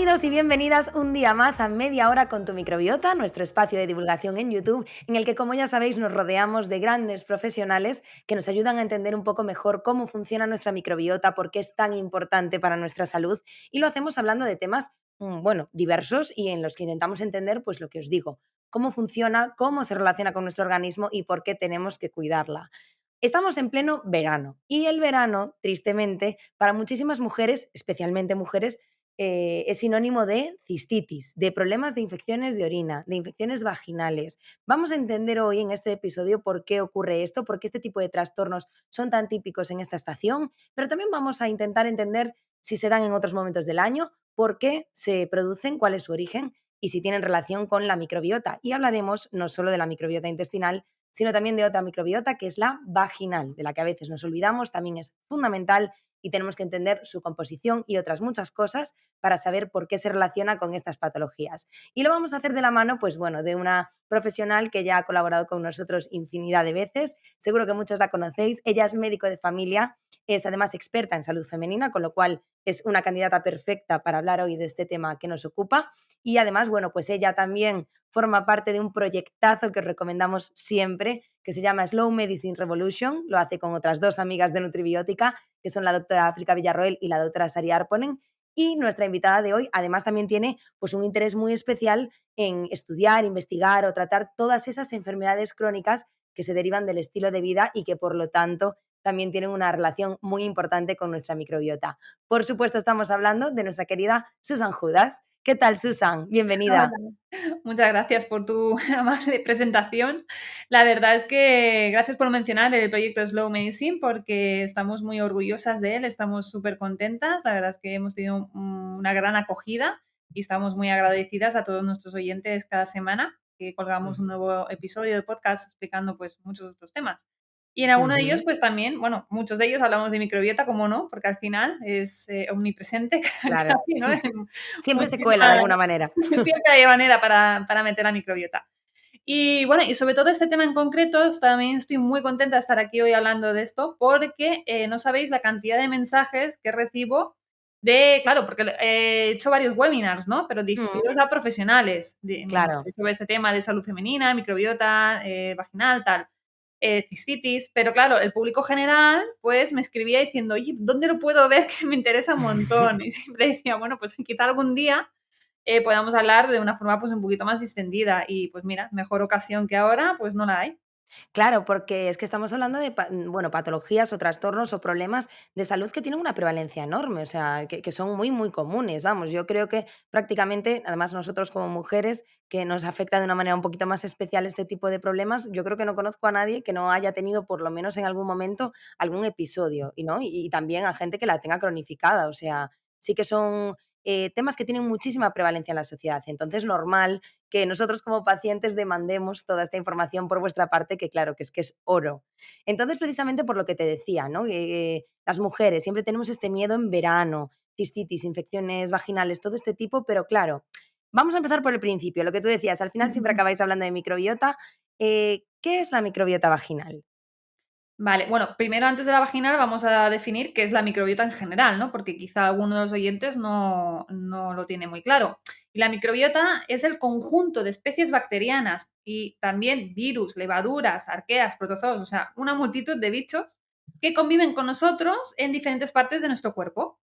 Bienvenidos y bienvenidas un día más a Media Hora con tu Microbiota, nuestro espacio de divulgación en YouTube, en el que, como ya sabéis, nos rodeamos de grandes profesionales que nos ayudan a entender un poco mejor cómo funciona nuestra microbiota, por qué es tan importante para nuestra salud, y lo hacemos hablando de temas, bueno, diversos y en los que intentamos entender, pues lo que os digo, cómo funciona, cómo se relaciona con nuestro organismo y por qué tenemos que cuidarla. Estamos en pleno verano y el verano, tristemente, para muchísimas mujeres, especialmente mujeres, es sinónimo de cistitis, de problemas de infecciones de orina, de infecciones vaginales. Vamos a entender hoy en este episodio por qué ocurre esto, por qué este tipo de trastornos son tan típicos en esta estación, pero también vamos a intentar entender si se dan en otros momentos del año, por qué se producen, cuál es su origen y si tienen relación con la microbiota. Y hablaremos no solo de la microbiota intestinal, sino también de otra microbiota que es la vaginal, de la que a veces nos olvidamos, también es fundamental y tenemos que entender su composición y otras muchas cosas para saber por qué se relaciona con estas patologías. Y lo vamos a hacer de la mano, pues bueno, de una profesional que ya ha colaborado con nosotros infinidad de veces, seguro que muchos la conocéis, ella es médico de familia, es además experta en salud femenina, con lo cual es una candidata perfecta para hablar hoy de este tema que nos ocupa y además, bueno, pues ella también forma parte de un proyectazo que os recomendamos siempre, que se llama Slow Medicine Revolution, lo hace con otras dos amigas de Nutribiótica, que son la doctora África Villarroel y la doctora Sari Arponen, y nuestra invitada de hoy además también tiene pues un interés muy especial en estudiar, investigar o tratar todas esas enfermedades crónicas que se derivan del estilo de vida y que por lo tanto también tienen una relación muy importante con nuestra microbiota. Por supuesto, estamos hablando de nuestra querida Susan Judas. ¿Qué tal, Susan? Hola. Bienvenida. Muchas gracias por tu amable presentación. La verdad es que gracias por mencionar el proyecto Slow Medicine porque estamos muy orgullosas de él, estamos súper contentas. La verdad es que hemos tenido una gran acogida y estamos muy agradecidas a todos nuestros oyentes cada semana que colgamos un nuevo episodio de podcast explicando pues muchos otros temas. Y en alguno de ellos, Ujú. pues también, bueno, muchos de ellos hablamos de microbiota, como no, porque al final es omnipresente Claro, casi, ¿no? En siempre se cuela de muchísimas, alguna manera. siempre hay manera para meter la microbiota. Y bueno, y sobre todo este tema en concreto, también estoy muy contenta de estar aquí hoy hablando de esto, porque no sabéis la cantidad de mensajes que recibo de, claro, porque he hecho varios webinars, ¿no? Pero Mm, dirigidos a profesionales claro. sobre este tema de salud femenina, microbiota, vaginal, tal, cistitis, pero claro, el público general, pues me escribía diciendo, oye, ¿dónde lo puedo ver? Que me interesa un montón. Y siempre decía, bueno, pues quizá algún día podamos hablar de una forma pues un poquito más distendida y pues mira, mejor ocasión que ahora, pues no la hay. Claro, porque es que estamos hablando de bueno, patologías o trastornos o problemas de salud que tienen una prevalencia enorme, o sea, que son muy, muy comunes. Vamos, yo creo que prácticamente, además nosotros como mujeres, que nos afecta de una manera un poquito más especial este tipo de problemas, yo creo que no conozco a nadie que no haya tenido por lo menos en algún momento algún episodio, y, ¿no? Y también a gente que la tenga cronificada, o sea, sí que son temas que tienen muchísima prevalencia en la sociedad. Entonces, normal que nosotros como pacientes demandemos toda esta información por vuestra parte, que claro, que es oro. Entonces, precisamente por lo que te decía, ¿no? Las mujeres siempre tenemos este miedo en verano, cistitis, infecciones vaginales, todo este tipo, pero claro, vamos a empezar por el principio, lo que tú decías, al final siempre acabáis hablando de microbiota. ¿Qué es la microbiota vaginal? Vale, bueno, primero antes de la vaginal vamos a definir qué es la microbiota en general, ¿no? Porque quizá alguno de los oyentes no lo tiene muy claro. Y la microbiota es el conjunto de especies bacterianas y también virus, levaduras, arqueas, protozoos, o sea, una multitud de bichos que conviven con nosotros en diferentes partes de nuestro cuerpo.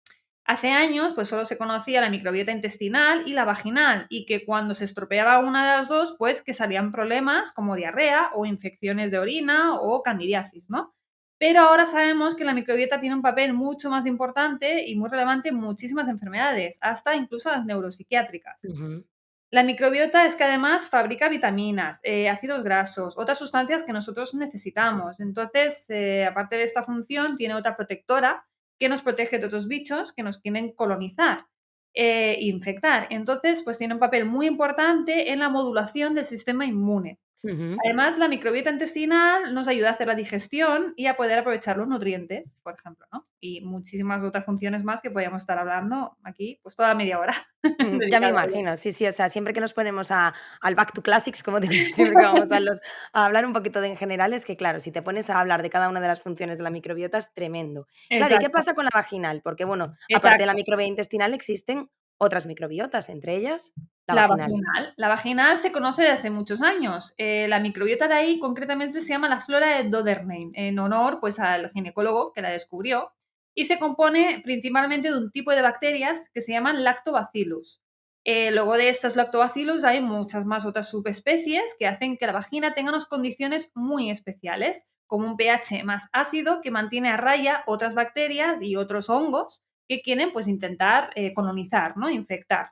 Hace años, pues solo se conocía la microbiota intestinal y la vaginal, y que cuando se estropeaba una de las dos, pues que salían problemas como diarrea o infecciones de orina o candidiasis, ¿no? Pero ahora sabemos que la microbiota tiene un papel mucho más importante y muy relevante en muchísimas enfermedades, hasta incluso las neuropsiquiátricas. Ujú. La microbiota es que además fabrica vitaminas, ácidos grasos, otras sustancias que nosotros necesitamos. Entonces, aparte de esta función, tiene otra protectora que nos protege de otros bichos que nos quieren colonizar e infectar. Entonces, pues tiene un papel muy importante en la modulación del sistema inmune. Ujú. Además, la microbiota intestinal nos ayuda a hacer la digestión y a poder aprovechar los nutrientes, por ejemplo, ¿no? Y muchísimas otras funciones más que podríamos estar hablando aquí, pues toda media hora Ya me dedicada a ello. imagino, sí, sí, o sea, siempre que nos ponemos al back to classics, como digo, siempre que vamos a hablar un poquito de en general, es que claro, si te pones a hablar de cada una de las funciones de la microbiota es tremendo. Claro, ¿y qué Exacto, pasa con la vaginal? Porque bueno, aparte de la exacto. microbiota intestinal existen otras microbiotas, entre ellas la La vaginal. vaginal. La vaginal se conoce desde hace muchos años. La microbiota de ahí concretamente se llama la flora de Doedernein, en honor pues, al ginecólogo que la descubrió, y se compone principalmente de un tipo de bacterias que se llaman lactobacillus. Luego de estas lactobacillus hay muchas más otras subespecies que hacen que la vagina tenga unas condiciones muy especiales, como un pH más ácido que mantiene a raya otras bacterias y otros hongos que quieren pues, intentar colonizar, ¿no? Infectar.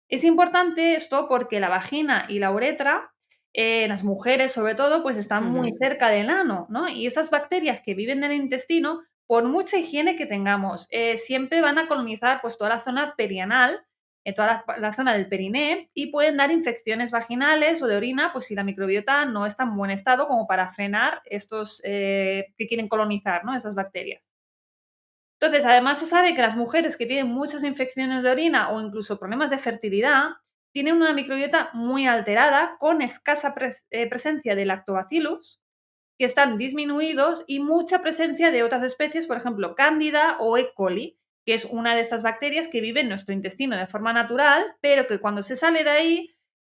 Es importante esto porque la vagina y la uretra, en las mujeres sobre todo, pues están muy Ujú. cerca del ano, ¿no? Y esas bacterias que viven en el intestino, por mucha higiene que tengamos, siempre van a colonizar pues toda la zona perianal, toda la zona del periné y pueden dar infecciones vaginales o de orina, pues si la microbiota no está en buen estado como para frenar estos que quieren colonizar, ¿no? Esas bacterias. Entonces, además se sabe que las mujeres que tienen muchas infecciones de orina o incluso problemas de fertilidad tienen una microbiota muy alterada con escasa presencia de lactobacillus, que están disminuidos, y mucha presencia de otras especies, por ejemplo, Cándida o E. coli, que es una de estas bacterias que vive en nuestro intestino de forma natural, pero que cuando se sale de ahí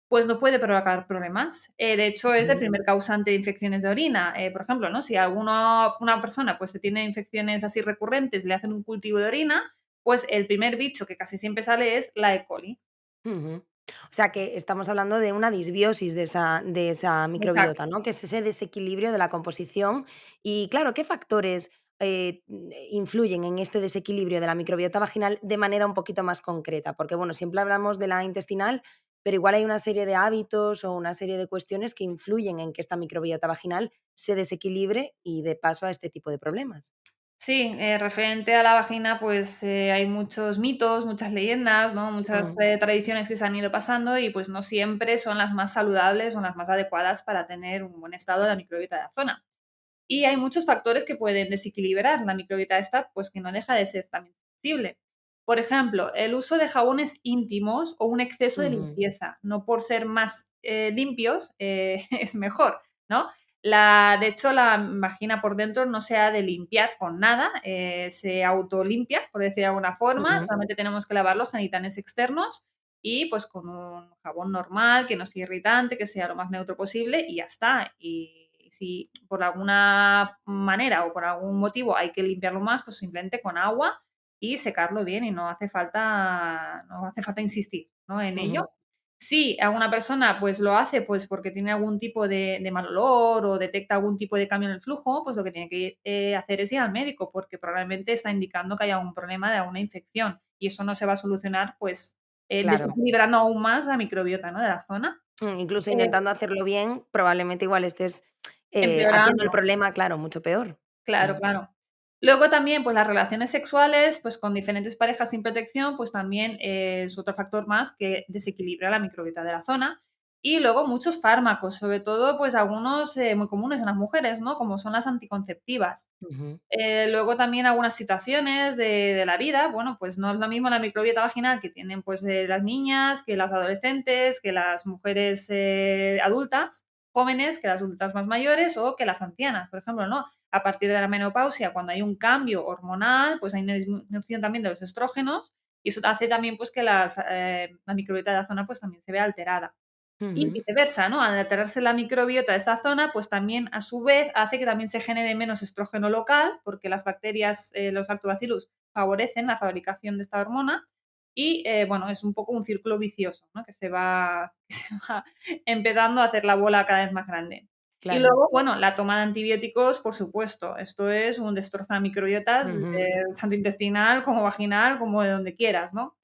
pues no puede provocar problemas. De hecho, es el Ujú. primer causante de infecciones de orina. Por ejemplo, ¿no? Si una persona pues, tiene infecciones así recurrentes, le hacen un cultivo de orina, pues el primer bicho que casi siempre sale es la E. coli. Ujú. O sea, que estamos hablando de una disbiosis de esa Exacto. microbiota, ¿no? Que es ese desequilibrio de la composición. Y claro, ¿qué factores, influyen en este desequilibrio de la microbiota vaginal de manera un poquito más concreta? Porque, bueno, siempre hablamos de la intestinal, pero igual hay una serie de hábitos o una serie de cuestiones que influyen en que esta microbiota vaginal se desequilibre y dé paso a este tipo de problemas. Sí, referente a la vagina, pues hay muchos mitos, muchas leyendas, ¿no? Muchas Mm. tradiciones que se han ido pasando y pues no siempre son las más saludables o las más adecuadas para tener un buen estado de la microbiota de la zona. Y hay muchos factores que pueden desequilibrar la microbiota esta, pues que no deja de ser también sensible. Por ejemplo, el uso de jabones íntimos o un exceso de Ujú. limpieza. No por ser más limpios es mejor, ¿no? De hecho, la vagina por dentro no se ha de limpiar con nada, se autolimpia, por decir de alguna forma, Ujú. solamente tenemos que lavar los genitales externos y pues con un jabón normal, que no sea irritante, que sea lo más neutro posible y ya está. Y si por alguna manera o por algún motivo hay que limpiarlo más, pues simplemente con agua y secarlo bien y no hace falta insistir, ¿no? En ello. Ujú. Si alguna persona pues lo hace pues porque tiene algún tipo de mal olor o detecta algún tipo de cambio en el flujo, pues lo que tiene que hacer es ir al médico porque probablemente está indicando que hay algún problema de alguna infección y eso no se va a solucionar pues Claro. desequilibrando aún más la microbiota, ¿no? De la zona. Incluso Eh, intentando hacerlo bien, probablemente igual estés, haciendo el Empeorando. problema, claro, mucho peor. Claro, Mm. claro. Luego también, pues las relaciones sexuales, pues con diferentes parejas sin protección, pues también es otro factor más que desequilibra la microbiota de la zona. Y luego muchos fármacos, sobre todo pues algunos muy comunes en las mujeres, ¿no? Como son las anticonceptivas. Ujú. Luego también algunas situaciones de la vida, bueno, pues no es lo mismo la microbiota vaginal que tienen pues las niñas, que las adolescentes, que las mujeres adultas, jóvenes, que las adultas más mayores o que las ancianas, por ejemplo, ¿no? A partir de la menopausia, cuando hay un cambio hormonal, pues hay una disminución también de los estrógenos y eso hace también pues que la microbiota de la zona pues también se vea alterada. Y Ujú. viceversa, ¿no? Al alterarse la microbiota de esta zona, pues también, a su vez, hace que también se genere menos estrógeno local, porque las bacterias, los lactobacillus, favorecen la fabricación de esta hormona y, bueno, es un poco un círculo vicioso, ¿no? Que se va que se va empezando a hacer la bola cada vez más grande. Y Claro. luego, bueno, la toma de antibióticos, por supuesto, esto es un destroza microbiotas, Ujú. tanto intestinal como vaginal, como de donde quieras, ¿no?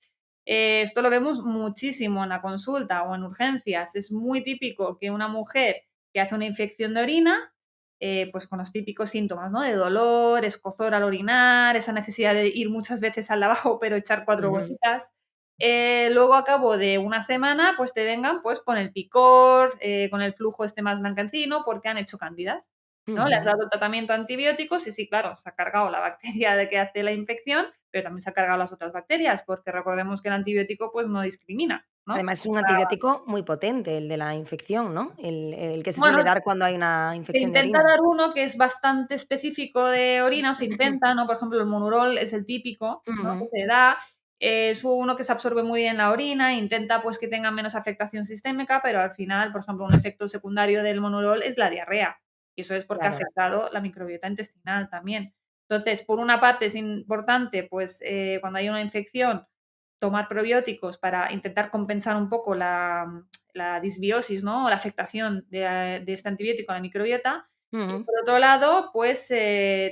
Esto lo vemos muchísimo en la consulta o en urgencias. Es muy típico que una mujer que hace una infección de orina, pues con los típicos síntomas, ¿no? De dolor, escozor al orinar, esa necesidad de ir muchas veces al lavabo, pero echar 4 Ujú. gotitas. Luego a cabo de una semana, pues te vengan pues con el picor, con el flujo este más blanquecino, porque han hecho cándidas, ¿no? Le has Ujú. dado el tratamiento de antibióticos y sí, claro, se ha cargado la bacteria de que hace la infección, pero también se ha cargado las otras bacterias, porque recordemos que el antibiótico, pues, no discrimina, ¿no? Además, es un antibiótico muy potente, el de la infección, ¿no? El que se Bueno, suele dar cuando hay una se infección de intenta orina. dar uno que es bastante específico de orina, o se intenta, ¿no? Por ejemplo, el Monurol es el típico, ¿no? Que Ujú. se da, Es uno que se absorbe muy bien en la orina, intenta pues que tenga menos afectación sistémica, pero al final, por ejemplo, un efecto secundario del monorol es la diarrea. Y eso es porque ha Claro. afectado la microbiota intestinal también. Entonces, por una parte es importante, pues cuando hay una infección, tomar probióticos para intentar compensar un poco la disbiosis, ¿no? O la afectación de este antibiótico a la microbiota. Y Ujú, por otro lado, pues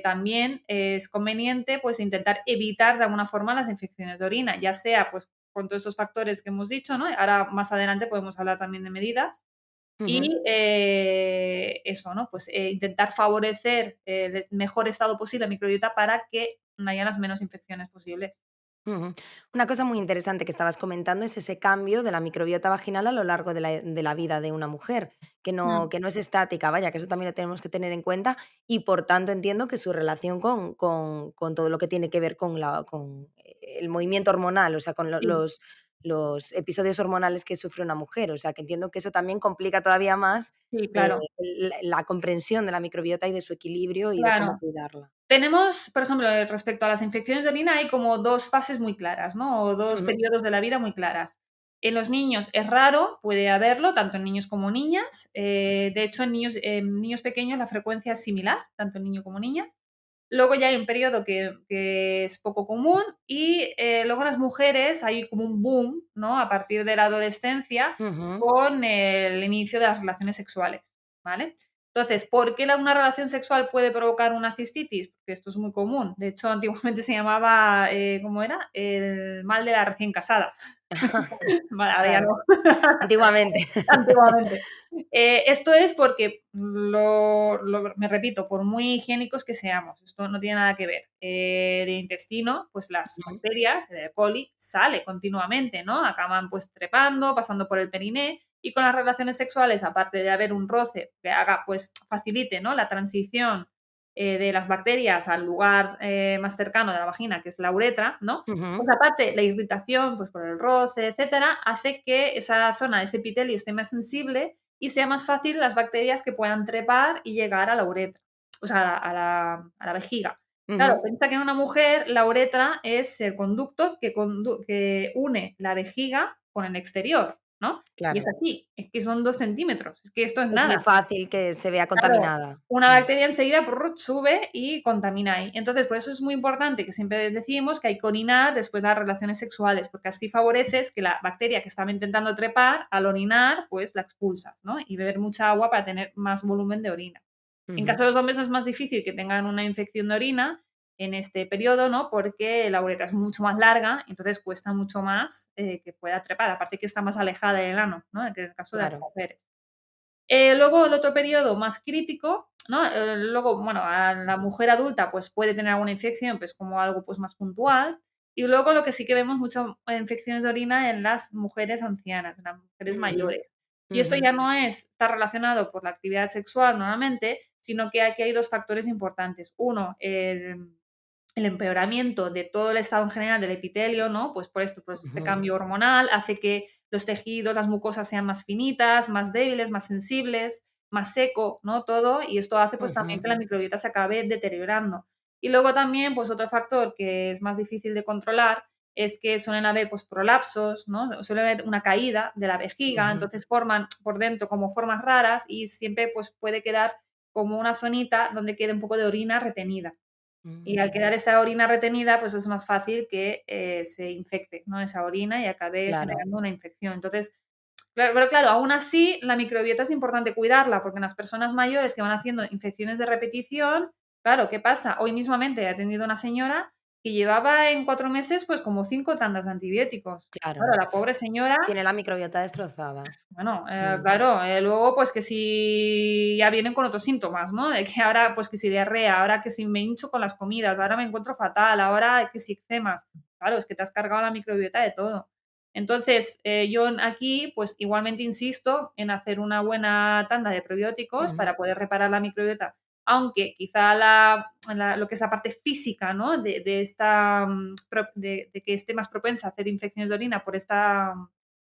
también es conveniente pues intentar evitar de alguna forma las infecciones de orina, ya sea pues con todos estos factores que hemos dicho, ¿no? Ahora más adelante podemos hablar también de medidas. ujú. Y eso, ¿no? Pues intentar favorecer el mejor estado posible la microbiota para que haya las menos infecciones posibles. Ujú. Una cosa muy interesante que estabas comentando es ese cambio de la microbiota vaginal a lo largo de la vida de una mujer, Mm. que no es estática, vaya, que eso también lo tenemos que tener en cuenta y por tanto entiendo que su relación con todo lo que tiene que ver con el movimiento hormonal, o sea, con Sí, los episodios hormonales que sufre una mujer, o sea, que entiendo que eso también complica todavía más sí, claro, la comprensión de la microbiota y de su equilibrio y de cómo claro. cuidarla. Tenemos, por ejemplo, respecto a las infecciones de orina, hay como 2 fases muy claras, ¿no? O 2 Ujú, periodos de la vida muy claras. En los niños es raro, puede haberlo, tanto en niños como niñas. De hecho, en niños pequeños la frecuencia es similar, tanto en niños como niñas. Luego ya hay un periodo que es poco común y, luego en las mujeres hay como un boom, ¿no? A partir de la adolescencia ujú. con el inicio de las relaciones sexuales, ¿vale? Entonces, ¿por qué una relación sexual puede provocar una cistitis? Porque esto es muy común. De hecho, antiguamente se llamaba, ¿cómo era? El mal de la recién casada. Vale, ahora ya Claro, no. antiguamente. Antiguamente. Esto es porque, me repito, por muy higiénicos que seamos, esto no tiene nada que ver. De intestino, pues las Ujú, bacterias, el E. coli, sale continuamente, ¿no? Acaban pues trepando, pasando por el periné y con las relaciones sexuales, aparte de haber un roce que haga, pues facilite, ¿no? La transición de las bacterias al lugar más cercano de la vagina, que es la uretra, ¿no? ujú, Pues aparte, la irritación, pues por el roce, etcétera, hace que esa zona, ese epitelio esté más sensible y sea más fácil las bacterias que puedan trepar y llegar a la uretra, o sea, a la vejiga. Claro, ujú. piensa que en una mujer la uretra es el conducto que une la vejiga con el exterior, ¿no? Y es Claro, aquí, es que son 2 centímetros, es que esto es es muy nada. fácil que se vea Claro, contaminada. una Mm, bacteria enseguida sube y contamina ahí. Entonces, por eso es muy importante que siempre decimos que hay que orinar después de las relaciones sexuales, porque así favoreces que la bacteria que estaba intentando trepar, al orinar, pues la expulsas, ¿no? Y beber mucha agua para tener más volumen de orina. En ujú, caso de los hombres es más difícil que tengan una infección de orina en este periodo, ¿no? Porque la uretra es mucho más larga, entonces cuesta mucho más que pueda trepar, aparte que está más alejada del ano, ¿no? Que en el caso de las claro. mujeres. Luego el otro periodo más crítico, ¿no? Luego, bueno, a la mujer adulta, pues, puede tener alguna infección, pues, como algo, pues, más puntual. Y luego lo que sí que vemos mucho infecciones de orina en las mujeres ancianas, en las mujeres Ujú, mayores. Y esto ujú, ya no está relacionado por la actividad sexual normalmente, sino que aquí hay 2 factores importantes. Uno, el empeoramiento de todo el estado en general del epitelio, ¿no? Pues por esto, pues este ujú, cambio hormonal hace que los tejidos, las mucosas sean más finitas, más débiles, más sensibles, más seco, ¿no? Todo, y esto hace pues también ujú, que la microbiota se acabe deteriorando. Y luego también, pues otro factor que es más difícil de controlar es que suelen haber pues prolapsos, ¿no? Suele haber una caída de la vejiga, ujú, entonces forman por dentro como formas raras y siempre pues puede quedar como una zonita donde quede un poco de orina retenida. Y al mm, quedar esta orina retenida, pues es más fácil que, se infecte, ¿no? Esa orina y acabe claro. generando una infección. Entonces, claro, pero claro, aún así, la microbiota es importante cuidarla, porque en las personas mayores que van haciendo infecciones de repetición, claro, ¿qué pasa? Hoy mismamente he atendido a una señora que llevaba en 4 meses, pues, como 5 tandas de antibióticos. Claro, Claro, la pobre señora. tiene la microbiota destrozada. Bueno, Mm, claro, luego, pues, que si ya vienen con otros síntomas, ¿no? De que ahora, pues, que si diarrea, ahora que si me hincho con las comidas, ahora me encuentro fatal, ahora que si eczemas. Claro, es que te has cargado la microbiota de todo. Entonces, yo aquí, pues, igualmente insisto en hacer una buena tanda de probióticos ujú, para poder reparar la microbiota, aunque quizá lo que es la parte física, ¿no? De esta, de que esté más propensa a hacer infecciones de orina por esta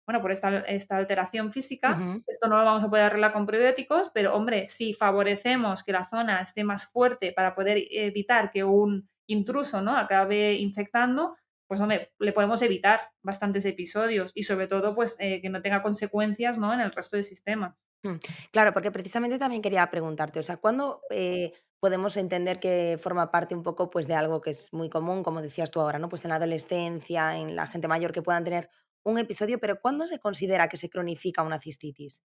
bueno, por esta alteración física, ujú, esto no lo vamos a poder arreglar con probióticos, pero hombre, si favorecemos que la zona esté más fuerte para poder evitar que un intruso, ¿no?, acabe infectando, pues hombre, le podemos evitar bastantes episodios y sobre todo, pues, que no tenga consecuencias, ¿no?, en el resto de sistemas. Mm, claro, porque precisamente también quería preguntarte, o sea, ¿cuándo, podemos entender que forma parte un poco, pues, de algo que es muy común, como decías tú ahora, ¿no? Pues en la adolescencia, en la gente mayor que puedan tener un episodio, pero ¿cuándo se considera que se cronifica una cistitis?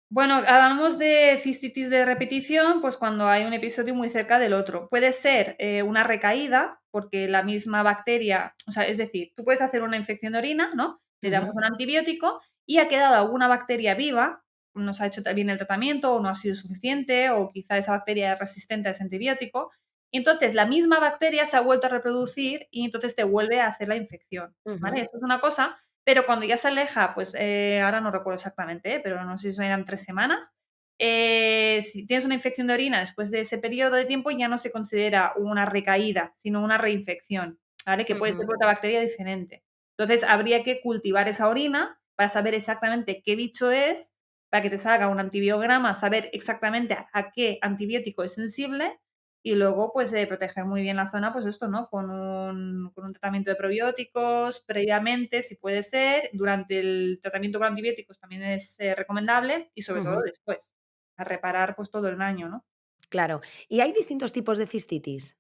Bueno, hablamos de cistitis de repetición, pues cuando hay un episodio muy cerca del otro. Puede ser una recaída, porque la misma bacteria, o sea, es decir, tú puedes hacer una infección de orina, ¿no? Le damos Ujú, un antibiótico y ha quedado alguna bacteria viva, no se ha hecho bien el tratamiento o no ha sido suficiente, o quizá esa bacteria es resistente a ese antibiótico. Y entonces la misma bacteria se ha vuelto a reproducir y entonces te vuelve a hacer la infección, ¿vale? ujú, Eso es una cosa. Pero cuando ya se aleja, pues, ahora no recuerdo exactamente, pero no sé si eran 3 semanas, si tienes una infección de orina después de ese periodo de tiempo, ya no se considera una recaída, sino una reinfección, ¿vale? Que puede ser ujú, por otra bacteria diferente. Entonces, habría que cultivar esa orina para saber exactamente qué bicho es, para que te salga un antibiograma, saber exactamente a qué antibiótico es sensible y luego, pues, proteger muy bien la zona, pues esto, ¿no? Con un tratamiento de probióticos previamente, si puede ser, durante el tratamiento con antibióticos también es, recomendable y sobre todo ujú, después, a reparar, pues, todo el daño, ¿no? claro. ¿Y hay distintos tipos de cistitis?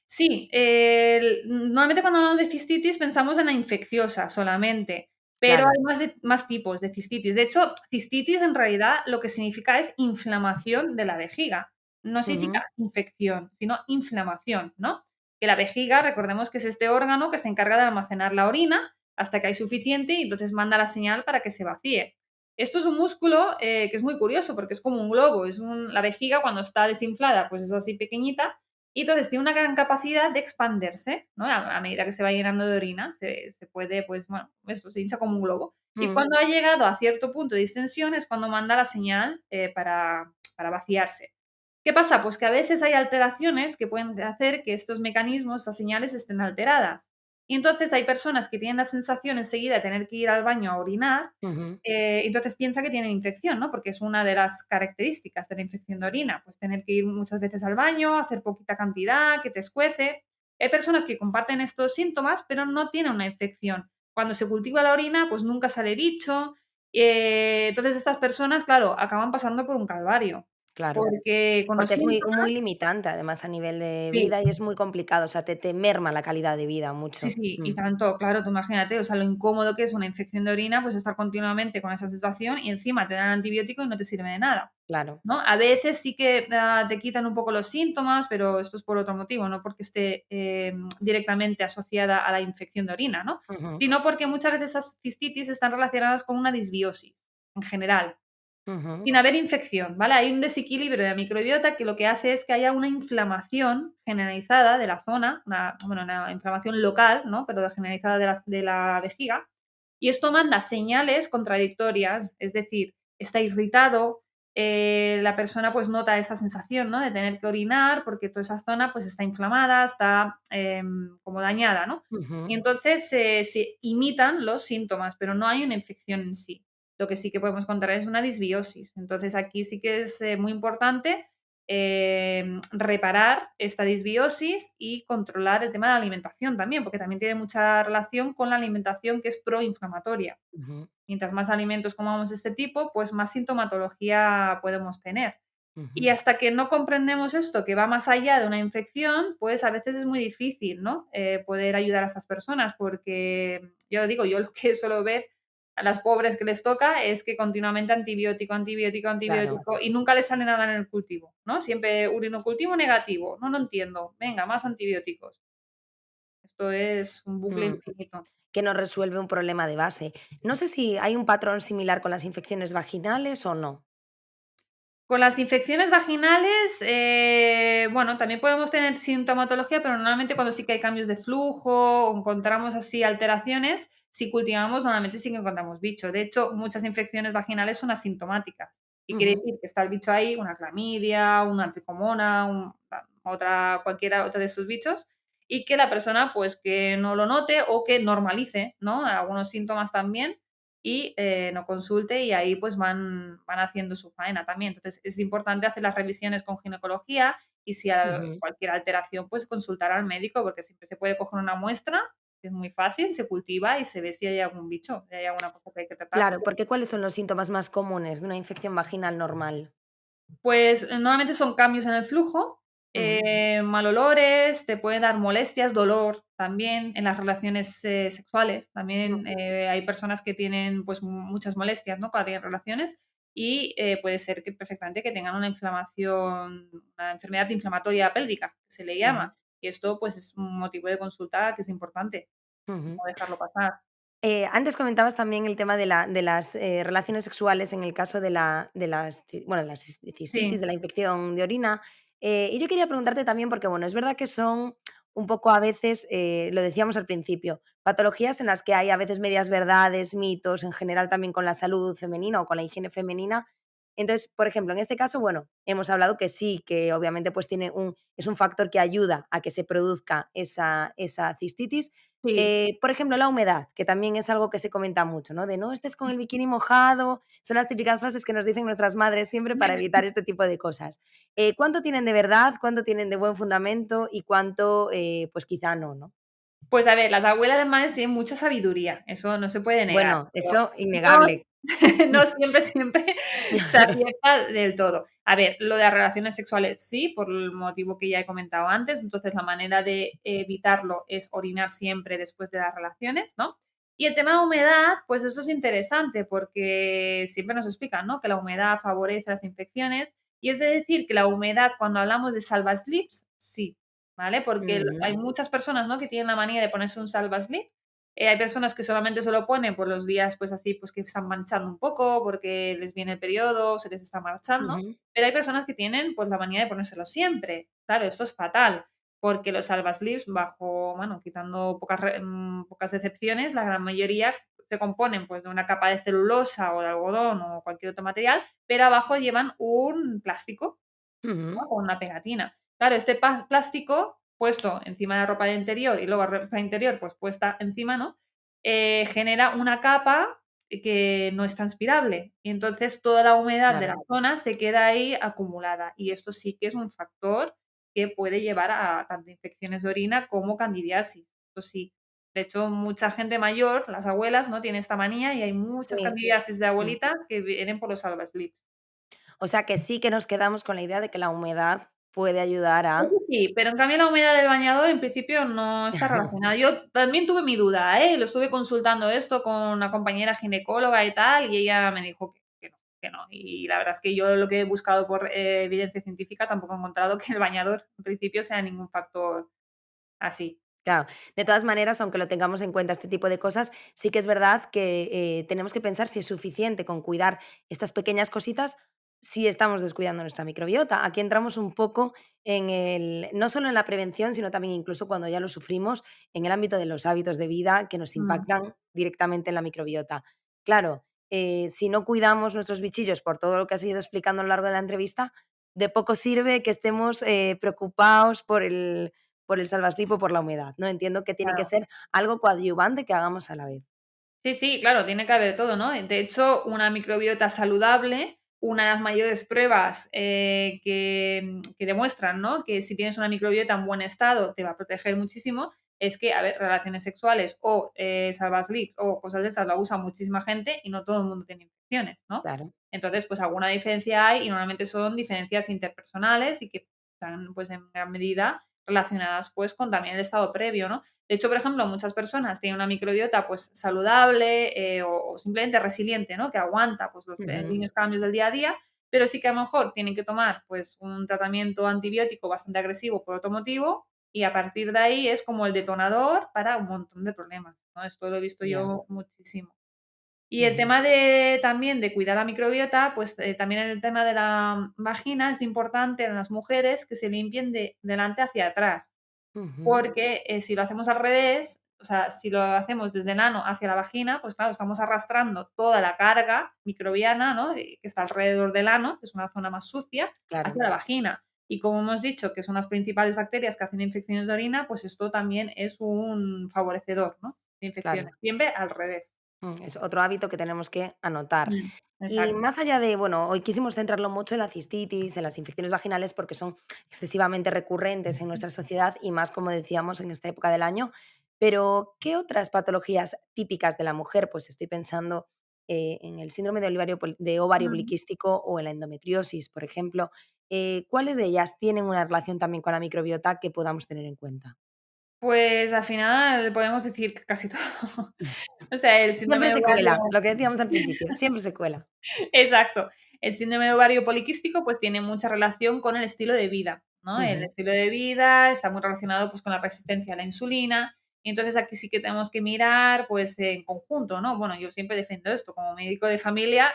Sí, normalmente cuando hablamos de cistitis pensamos en la infecciosa solamente, pero Claro. hay más tipos de cistitis. De hecho, cistitis en realidad lo que significa es inflamación de la vejiga. No Ujú, significa infección, sino inflamación, ¿no? Que la vejiga, recordemos que es este órgano que se encarga de almacenar la orina hasta que hay suficiente y entonces manda la señal para que se vacíe. Esto es un músculo, que es muy curioso porque es como un globo, la vejiga cuando está desinflada, pues es así pequeñita y entonces tiene una gran capacidad de expandirse, ¿no? A medida que se va llenando de orina, se puede, pues, bueno, esto se hincha como un globo. Y mm, cuando ha llegado a cierto punto de distensión es cuando manda la señal, para vaciarse. ¿Qué pasa? Pues que a veces hay alteraciones que pueden hacer que estos mecanismos, estas señales estén alteradas. Y entonces hay personas que tienen la sensación enseguida de tener que ir al baño a orinar, ujú, entonces piensa que tienen infección, ¿no? Porque es una de las características de la infección de orina, pues tener que ir muchas veces al baño, hacer poquita cantidad, que te escuece. Hay personas que comparten estos síntomas, pero no tienen una infección. Cuando se cultiva la orina, pues nunca sale bicho. Entonces estas personas, claro, acaban pasando por un calvario, claro. porque con los Porque es muy síntomas limitante, además, a nivel de sí. vida y es muy complicado, o sea, te merma la calidad de vida Sí, mucho. sí, y tanto, claro, tú imagínate, o sea, lo incómodo que es una infección de orina, pues estar continuamente con esa sensación y encima te dan antibiótico y no te sirve de nada, Claro. ¿no? A veces sí que, te quitan un poco los síntomas, pero esto es por otro motivo, no porque esté, directamente asociada a la infección de orina, ¿no? Ujú, Sino porque muchas veces esas cistitis están relacionadas con una disbiosis, en general. ujú, Sin haber infección, ¿vale? Hay un desequilibrio de la microbiota que lo que hace es que haya una inflamación generalizada de la zona, una inflamación local, ¿no? Pero generalizada de la vejiga. Y esto manda señales contradictorias, es decir, está irritado, la persona pues nota esa sensación, ¿no? De tener que orinar porque toda esa zona pues está inflamada, está como dañada, ¿no? Y ujú, entonces se imitan los síntomas, pero no hay una infección en sí. Lo que sí que podemos contar es una disbiosis. Entonces, aquí sí que es, muy importante, reparar esta disbiosis y controlar el tema de la alimentación también, porque también tiene mucha relación con la alimentación que es proinflamatoria. ujú, Mientras más alimentos comamos de este tipo, pues más sintomatología podemos tener. Y ujú. hasta que no comprendemos esto, que va más allá de una infección, pues a veces es muy difícil, ¿no? Poder ayudar a esas personas, porque yo digo, yo lo que suelo ver a las pobres que les toca es que continuamente antibiótico, antibiótico, Claro. antibiótico y nunca les sale nada en el cultivo, ¿no? Siempre urinocultivo negativo, no lo entiendo, venga, más antibióticos. Esto es un bucle Mm, infinito. que no resuelve un problema de base. No sé si hay un patrón similar con las infecciones vaginales o no. Con las infecciones vaginales, bueno, también podemos tener sintomatología, pero normalmente cuando sí que hay cambios de flujo o encontramos así alteraciones, si cultivamos, normalmente sí que encontramos bicho. De hecho, muchas infecciones vaginales son asintomáticas. ¿Qué quiere Ujú, decir? Que está el bicho ahí, una clamidia, una tricomona, cualquiera otra de esos bichos, y que la persona, pues, que no lo note o que normalice, ¿no? Algunos síntomas también, y, no consulte y ahí pues van haciendo su faena también. Entonces es importante hacer las revisiones con ginecología y si hay ujú. cualquier alteración, pues consultar al médico porque siempre se puede coger una muestra Es muy fácil, se cultiva y se ve si hay algún bicho, si hay alguna cosa que hay que tratar. Claro, porque ¿cuáles son los síntomas más comunes de una infección vaginal normal? Pues, normalmente son cambios en el flujo, Ujú, mal olores, te puede dar molestias, dolor también en las relaciones, sexuales. También, ujú, hay personas que tienen, pues, muchas molestias, ¿no?, cuando tienen relaciones y, puede ser que perfectamente que tengan una inflamación, una enfermedad inflamatoria pélvica, que se le ujú, llama. Y esto, pues, es un motivo de consulta que es importante, ujú. no dejarlo pasar. Antes comentabas también el tema de las, relaciones sexuales en el caso de las bueno, de las cistitis, Sí, de la infección de orina. Y yo quería preguntarte también, porque, bueno, es verdad que son un poco a veces, lo decíamos al principio, patologías en las que hay a veces medias verdades, mitos, en general también con la salud femenina o con la higiene femenina. Entonces, por ejemplo, en este caso, bueno, hemos hablado que sí, que obviamente, pues tiene un es un factor que ayuda a que se produzca esa cistitis. sí. Por ejemplo, la humedad, que también es algo que se comenta mucho, ¿no? De no estés con el bikini mojado, son las típicas frases que nos dicen nuestras madres siempre para evitar este tipo de cosas. ¿Cuánto tienen de verdad, cuánto tienen de buen fundamento y cuánto, pues quizá no, ¿no? Pues a ver, las abuelas alemanes tienen mucha sabiduría, eso no se puede negar, Bueno, pero eso no innegable. no siempre se acierta del todo. A ver, lo de las relaciones sexuales sí, por el motivo que ya he comentado antes, entonces la manera de evitarlo es orinar siempre después de las relaciones, ¿no? Y el tema de humedad, pues eso es interesante porque siempre nos explican, ¿no?, que la humedad favorece las infecciones y es de decir que la humedad cuando hablamos de salvaslips, sí, ¿vale? Porque Ujú, hay muchas personas, ¿no?, que tienen la manía de ponerse un salvaslip. Hay personas que solamente se lo ponen por los días, pues así, pues que están manchando un poco, porque les viene el periodo, se les está marchando, ujú, pero hay personas que tienen, pues, la manía de ponérselo siempre. Claro, esto es fatal, porque los salvaslips bajo, bueno, quitando pocas excepciones, la gran mayoría se componen, pues, de una capa de celulosa o de algodón o cualquier otro material, pero abajo llevan un plástico, ujú, ¿no?, con una pegatina. Claro, este plástico puesto encima de la ropa de interior y luego ropa interior, pues, puesta encima, ¿no?, genera una capa que no es transpirable, y entonces toda la humedad de la claro. zona se queda ahí acumulada, y esto sí que es un factor que puede llevar a tanto infecciones de orina como candidiasis, esto sí. De hecho, mucha gente mayor, las abuelas, ¿no?, tiene esta manía y hay muchas Sí. candidiasis de Mm. abuelitas que vienen por los salvaslip. O sea que sí que nos quedamos con la idea de que la humedad puede ayudar Eso a sí, pero en cambio la humedad del bañador en principio no está relacionada. Yo también tuve mi duda, ¿eh? Lo estuve consultando esto con una compañera ginecóloga y tal, y ella me dijo que no, que no. Y la verdad es que yo lo que he buscado por, evidencia científica tampoco he encontrado que el bañador en principio sea ningún factor así. Claro, de todas maneras, aunque lo tengamos en cuenta este tipo de cosas, sí que es verdad que tenemos que pensar si es suficiente con cuidar estas pequeñas cositas, si estamos descuidando nuestra microbiota. Aquí entramos un poco en el, no solo en la prevención, sino también incluso cuando ya lo sufrimos, en el ámbito de los hábitos de vida que nos Mm. impactan directamente en la microbiota. Claro, si no cuidamos nuestros bichillos por todo lo que has ido explicando a lo largo de la entrevista, de poco sirve que estemos preocupados por el salvaslip o por la humedad, ¿no? Entiendo que tiene que Claro. ser algo coadyuvante que hagamos a la vez. Sí, sí, claro, tiene que haber todo, ¿no? De hecho, una microbiota saludable, una de las mayores pruebas que demuestran, ¿no?, que si tienes una microbiota en buen estado te va a proteger muchísimo, es que, a ver, relaciones sexuales o salvaslip o cosas de estas la usa muchísima gente y no todo el mundo tiene infecciones, ¿no? Claro. Entonces, pues alguna diferencia hay y normalmente son diferencias interpersonales y que están, pues, en gran medida relacionadas, pues, con también el estado previo, ¿no? De hecho, por ejemplo, muchas personas tienen una microbiota, pues, saludable, o simplemente resiliente, ¿no?, que aguanta, pues, los Ujú. pequeños cambios del día a día, pero sí que a lo mejor tienen que tomar, pues, un tratamiento antibiótico bastante agresivo por otro motivo, y a partir de ahí es como el detonador para un montón de problemas, ¿no? Esto lo he visto Ya. yo muchísimo. Y el Ujú. tema de también de cuidar la microbiota, pues, también en el tema de la vagina es importante en las mujeres que se limpien de delante hacia atrás. Ujú. Porque, si lo hacemos al revés, o sea, si lo hacemos desde el ano hacia la vagina, pues claro, estamos arrastrando toda la carga microbiana, ¿no?, que está alrededor del ano, que es una zona más sucia, Claro, hacia la vagina. Y como hemos dicho que son las principales bacterias que hacen infecciones de orina, pues esto también es un favorecedor, ¿no?, de infecciones. claro. Siempre al revés. Es otro hábito que tenemos que anotar. Y Exacto. más allá de, bueno, hoy quisimos centrarlo mucho en la cistitis, en las infecciones vaginales, porque son excesivamente recurrentes en nuestra sociedad y más, como decíamos, en esta época del año. Pero, ¿qué otras patologías típicas de la mujer? Pues estoy pensando, en el síndrome de ovario Mm. poliquístico o en la endometriosis, por ejemplo. ¿Cuáles de ellas tienen una relación también con la microbiota que podamos tener en cuenta? Pues al final podemos decir que casi todo. O sea, el síndrome Siempre de se ovario. cuela, lo que decíamos al principio, siempre se cuela. Exacto. El síndrome de ovario poliquístico, pues, tiene mucha relación con el estilo de vida, ¿no? El Ujú, estilo de vida está muy relacionado, pues, con la resistencia a la insulina. Y entonces aquí sí que tenemos que mirar, pues, en conjunto, ¿no? Bueno, yo siempre defiendo esto, como médico de familia,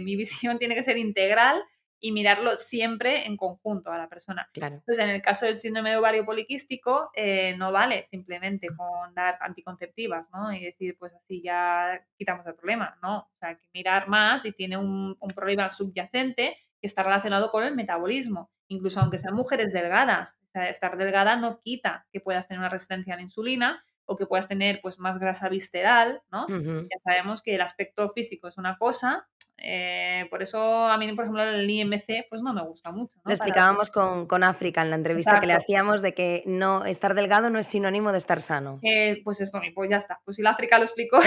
mi visión tiene que ser integral y mirarlo siempre en conjunto a la persona. claro. Entonces, en el caso del síndrome de ovario poliquístico, no vale simplemente con dar anticonceptivas, ¿no? Y decir, pues así ya quitamos el problema, no. O sea, hay que mirar más si tiene un problema subyacente que está relacionado con el metabolismo, incluso aunque sean mujeres delgadas. O sea, estar delgada no quita que puedas tener una resistencia a la insulina o que puedas tener pues más grasa visceral, ¿no? Ujú. Ya sabemos que el aspecto físico es una cosa, por eso a mí, por ejemplo, el IMC pues no me gusta mucho, Lo ¿no? Para los. explicábamos con África en la entrevista que le Exacto. hacíamos de que no estar delgado no es sinónimo de estar sano. Pues esto mismo, pues ya está. Pues si la África lo explicó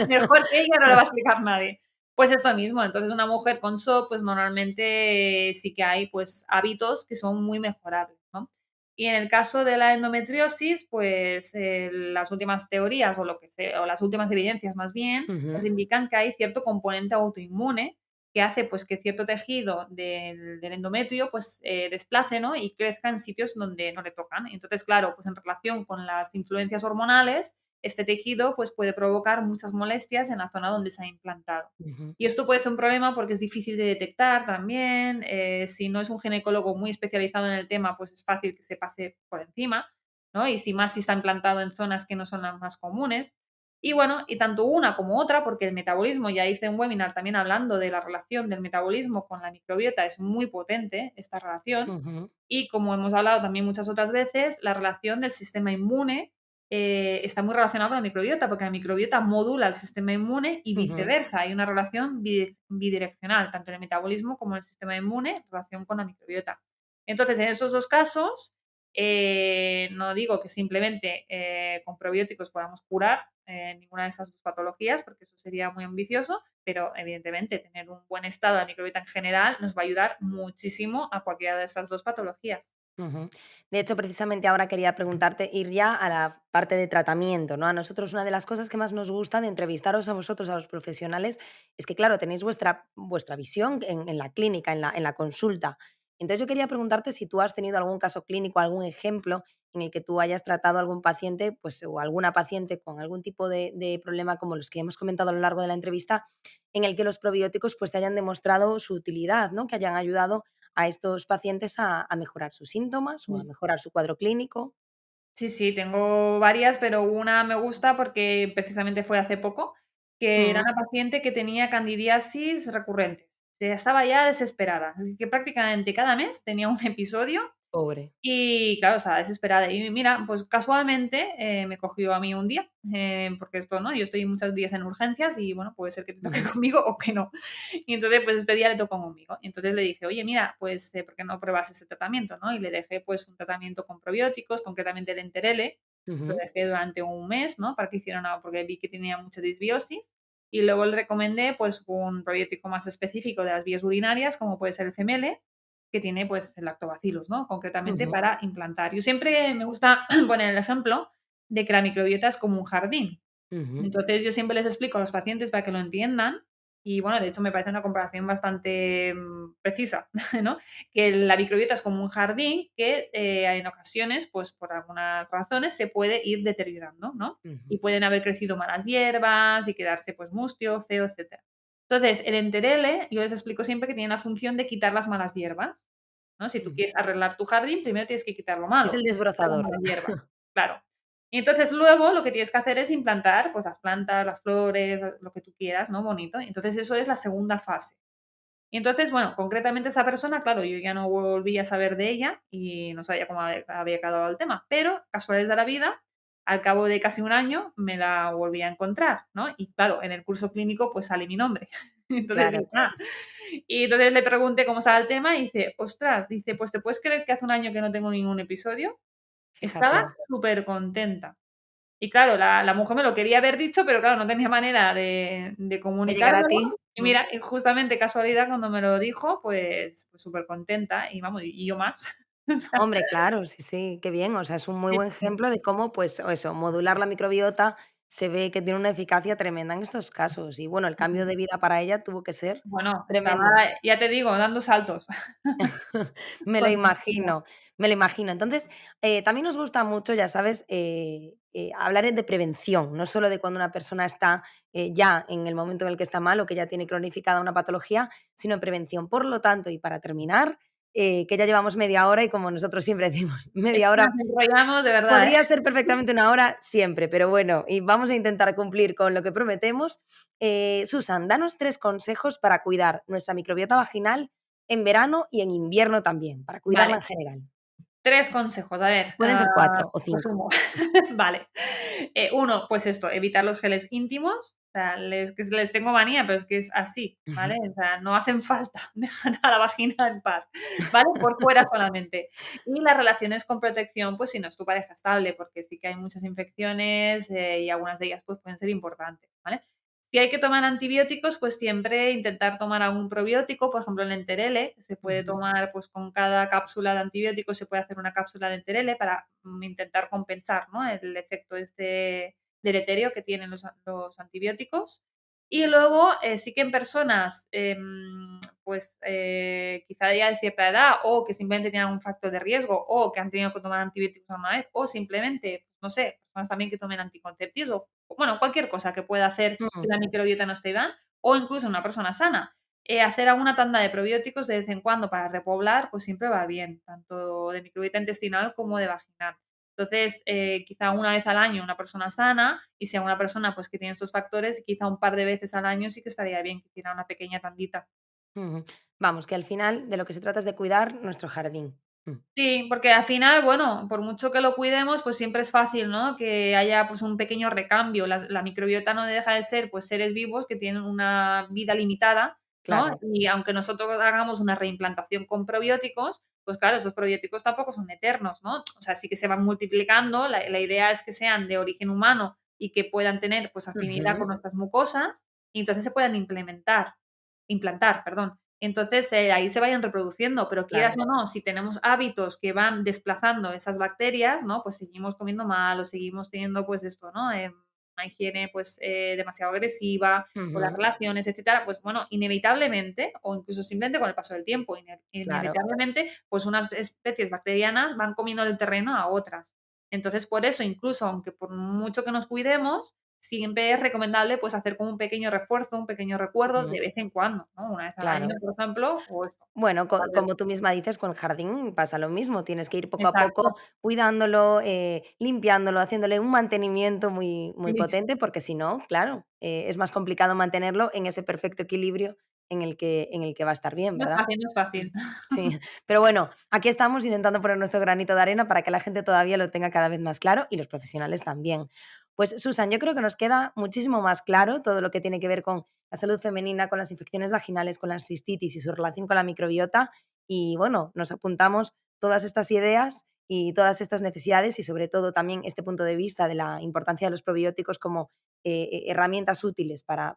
mejor que ella no lo va a explicar nadie. Pues esto mismo, entonces una mujer con SOP, pues normalmente sí que hay pues hábitos que son muy mejorables, ¿no? Y en el caso de la endometriosis, pues las últimas teorías o lo que sea, o las últimas evidencias más bien, nos Ujú, indican que hay cierto componente autoinmune que hace pues que cierto tejido del endometrio pues desplace, ¿no? Y crezca en sitios donde no le tocan. Entonces, claro, pues en relación con las influencias hormonales, este tejido pues puede provocar muchas molestias en la zona donde se ha implantado. ujú, Y esto puede ser un problema porque es difícil de detectar también. Si no es un ginecólogo muy especializado en el tema, pues es fácil que se pase por encima, ¿no? Y si más si está implantado en zonas que no son las más comunes. Y bueno, y tanto una como otra, porque el metabolismo, ya hice un webinar también hablando de la relación del metabolismo con la microbiota, es muy potente esta relación. ujú, Y como hemos hablado también muchas otras veces, la relación del sistema inmune está muy relacionada con la microbiota, porque la microbiota modula el sistema inmune y ujú, viceversa. Hay una relación bidireccional, tanto en el metabolismo como en el sistema inmune, en relación con la microbiota. Entonces, en esos dos casos, no digo que simplemente con probióticos podamos curar ninguna de esas dos patologías, porque eso sería muy ambicioso, pero evidentemente tener un buen estado de la microbiota en general nos va a ayudar muchísimo a cualquiera de estas dos patologías. ujú. De hecho, precisamente ahora quería preguntarte, ir ya a la parte de tratamiento, ¿no? A nosotros una de las cosas que más nos gusta de entrevistaros a vosotros, a los profesionales, es que, claro, tenéis vuestra visión en la clínica, en la consulta. Entonces yo quería preguntarte si tú has tenido algún caso clínico, algún ejemplo en el que tú hayas tratado a algún paciente, pues, o alguna paciente con algún tipo de problema como los que hemos comentado a lo largo de la entrevista, en el que los probióticos pues te hayan demostrado su utilidad, ¿no? Que hayan ayudado a estos pacientes a mejorar sus síntomas o a mejorar su cuadro clínico. Sí, sí, tengo varias, pero una me gusta porque precisamente fue hace poco, que era Ujú. una paciente que tenía candidiasis recurrente. Ya estaba ya desesperada, así que prácticamente cada mes tenía un episodio. Pobre. Y claro, estaba desesperada. Y mira, pues casualmente me cogió a mí un día, porque esto, ¿no? Yo estoy muchos días en urgencias y bueno, puede ser que te toque Ujú, conmigo o que no. Y entonces, pues este día le tocó conmigo. Y entonces le dije, oye, mira, pues, ¿por qué no pruebas este tratamiento, no? Y le dejé pues un tratamiento con probióticos, concretamente el Enterele. Lo ujú, dejé durante un mes, ¿no? Para que hiciera una, porque vi que tenía mucha disbiosis. Y luego le recomendé pues un probiótico más específico de las vías urinarias, como puede ser el Femele, que tiene pues el lactobacillus, ¿no? Concretamente ujú, para implantar. Yo siempre me gusta poner el ejemplo de que la microbiota es como un jardín. ujú, Entonces yo siempre les explico a los pacientes para que lo entiendan y bueno, de hecho me parece una comparación bastante precisa, ¿no? Que la microbiota es como un jardín que en ocasiones, pues por algunas razones, se puede ir deteriorando, ¿no? ujú, Y pueden haber crecido malas hierbas y quedarse pues mustio, feo, etcétera. Entonces, el enterele, yo les explico siempre que tiene la función de quitar las malas hierbas, ¿no? Si tú ujú. quieres arreglar tu jardín, primero tienes que quitar lo Es el malo, quitar la desbrozador. mala hierba, claro. Y entonces luego lo que tienes que hacer es implantar, pues, las plantas, las flores, lo que tú quieras, ¿no? Bonito. Entonces eso es la segunda fase. Y entonces, bueno, concretamente esa persona, claro, yo ya no volví a saber de ella y no sabía cómo había quedado el tema, pero casualidades de la vida, al cabo de casi un año me la volví a encontrar, ¿no? Y claro, en el curso clínico pues sale mi nombre. Entonces Claro, digo, ah. Y entonces le pregunté cómo estaba el tema y dice, ostras, dice, pues te puedes creer que hace un año que no tengo ningún episodio. Estaba fíjate. súper contenta. Y claro, la mujer me lo quería haber dicho, pero claro, no tenía manera de De llegar a comunicármelo. ti. Y mira, y justamente casualidad cuando me lo dijo, pues súper contenta y vamos, y yo más. O sea, Hombre, claro, sí, sí, qué bien. O sea, es un muy sí, buen sí. ejemplo de cómo, pues, o eso, modular la microbiota se ve que tiene una eficacia tremenda en estos casos. Y bueno, el cambio de vida para ella tuvo que ser Bueno, estaba, tremendo. ya te digo, dando saltos. Me lo Cuando me dijo. imagino, me lo imagino. Entonces, también nos gusta mucho, ya sabes, hablar de prevención, no solo de cuando una persona está ya en el momento en el que está mal o que ya tiene cronificada una patología, sino en prevención. Por lo tanto, y para terminar, que ya llevamos media hora y como nosotros siempre decimos, Es media que nos hora enrollamos de verdad, ¿eh? podría ser perfectamente una hora siempre, pero bueno, y vamos a intentar cumplir con lo que prometemos. Susan, danos 3 consejos para cuidar nuestra microbiota vaginal en verano y en invierno también, para cuidarla Vale. en general. 3 consejos, a ver, Pueden ser 4 o 5. resumo. Vale. 1, pues esto, evitar los geles íntimos, o sea, les tengo manía, pero es que es así, ¿vale? O sea, no hacen falta, dejan a la vagina en paz, ¿vale? Por fuera solamente. Y las relaciones con protección, pues si no es tu pareja estable, porque sí que hay muchas infecciones, y algunas de ellas, pues pueden ser importantes, ¿vale? Si hay que tomar antibióticos, pues siempre intentar tomar algún probiótico, por ejemplo, el enterele, que se puede Ujú, tomar, pues con cada cápsula de antibiótico se puede hacer una cápsula de enterele para intentar compensar, ¿no? El efecto este deleterio que tienen los antibióticos. Y luego, sí que en personas, pues quizá ya de cierta edad o que simplemente tienen algún factor de riesgo o que han tenido que tomar antibióticos alguna vez o simplemente, no sé, personas también que tomen anticonceptivos o, bueno, cualquier cosa que pueda hacer que mm, la microbiota no esté bien o incluso una persona sana. Hacer alguna tanda de probióticos de vez en cuando para repoblar, pues siempre va bien, tanto de microbiota intestinal como de vaginal. Entonces, quizá una vez al año una persona sana y sea una persona pues que tiene estos factores, quizá un par de veces al año sí que estaría bien que hiciera una pequeña tandita. ujú. Vamos, que al final de lo que se trata es de cuidar nuestro jardín. Sí, porque al final, bueno, por mucho que lo cuidemos, pues siempre es fácil, ¿no? Que haya pues un pequeño recambio. La microbiota no deja de ser pues seres vivos que tienen una vida limitada, ¿no? Claro. Y aunque nosotros hagamos una reimplantación con probióticos, pues claro, esos probióticos tampoco son eternos, ¿no? O sea, sí que se van multiplicando. La idea es que sean de origen humano y que puedan tener pues afinidad Ujú, con nuestras mucosas y entonces se puedan implantar, perdón. Entonces, ahí se vayan reproduciendo, pero quieras claro. o no, si tenemos hábitos que van desplazando esas bacterias, ¿no? Pues seguimos comiendo mal o seguimos teniendo, pues esto, ¿no? Una higiene, pues, demasiado agresiva, con las Ujú, relaciones, etcétera, pues bueno, inevitablemente, o incluso simplemente con el paso del tiempo, claro. inevitablemente, pues unas especies bacterianas van comiendo el terreno a otras. Entonces, por eso, incluso aunque por mucho que nos cuidemos, siempre es recomendable, pues, hacer como un pequeño refuerzo, un pequeño recuerdo de Ujú, vez en cuando, ¿no? Una vez al año, claro. por ejemplo, o eso, Bueno, un par de como tú misma dices, con el jardín pasa lo mismo, tienes que ir poco a poco exacto, cuidándolo, limpiándolo, haciéndole un mantenimiento muy, muy sí, potente, porque si no, claro, es más complicado mantenerlo en ese perfecto equilibrio en el que va a estar bien, no es ¿verdad? fácil, no es Mm, fácil. sí, pero bueno, aquí estamos intentando poner nuestro granito de arena para que la gente todavía lo tenga cada vez más claro y los profesionales también. Pues Susan, yo creo que nos queda muchísimo más claro todo lo que tiene que ver con la salud femenina, con las infecciones vaginales, con las cistitis y su relación con la microbiota. Y bueno, nos apuntamos todas estas ideas y todas estas necesidades y sobre todo también este punto de vista de la importancia de los probióticos como herramientas útiles para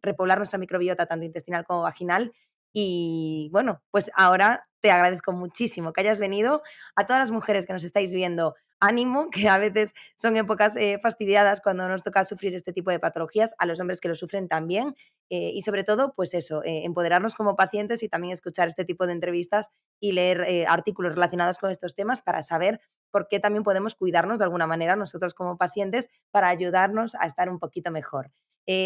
repoblar nuestra microbiota tanto intestinal como vaginal. Y bueno, pues ahora te agradezco muchísimo que hayas venido. A todas las mujeres que nos estáis viendo, ánimo, que a veces son épocas fastidiadas cuando nos toca sufrir este tipo de patologías, a los hombres que lo sufren también. Y sobre todo, pues eso, empoderarnos como pacientes y también escuchar este tipo de entrevistas y leer artículos relacionados con estos temas para saber por qué también podemos cuidarnos de alguna manera nosotros como pacientes para ayudarnos a estar un poquito mejor.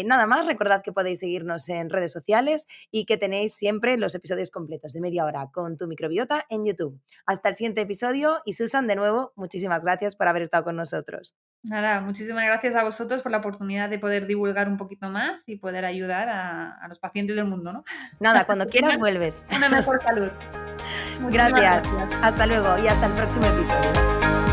Nada más, recordad que podéis seguirnos en redes sociales y que tenéis siempre los episodios completos de media hora con tu microbiota en YouTube. Hasta el siguiente episodio y Susan, de nuevo, muchísimas gracias por haber estado con nosotros. Nada, muchísimas gracias a vosotros por la oportunidad de poder divulgar un poquito más y poder ayudar a los pacientes del mundo, ¿no? Nada, cuando Que quieras tengan vuelves. una mejor salud. Muchísimas Gracias. gracias. Hasta luego y hasta el próximo episodio.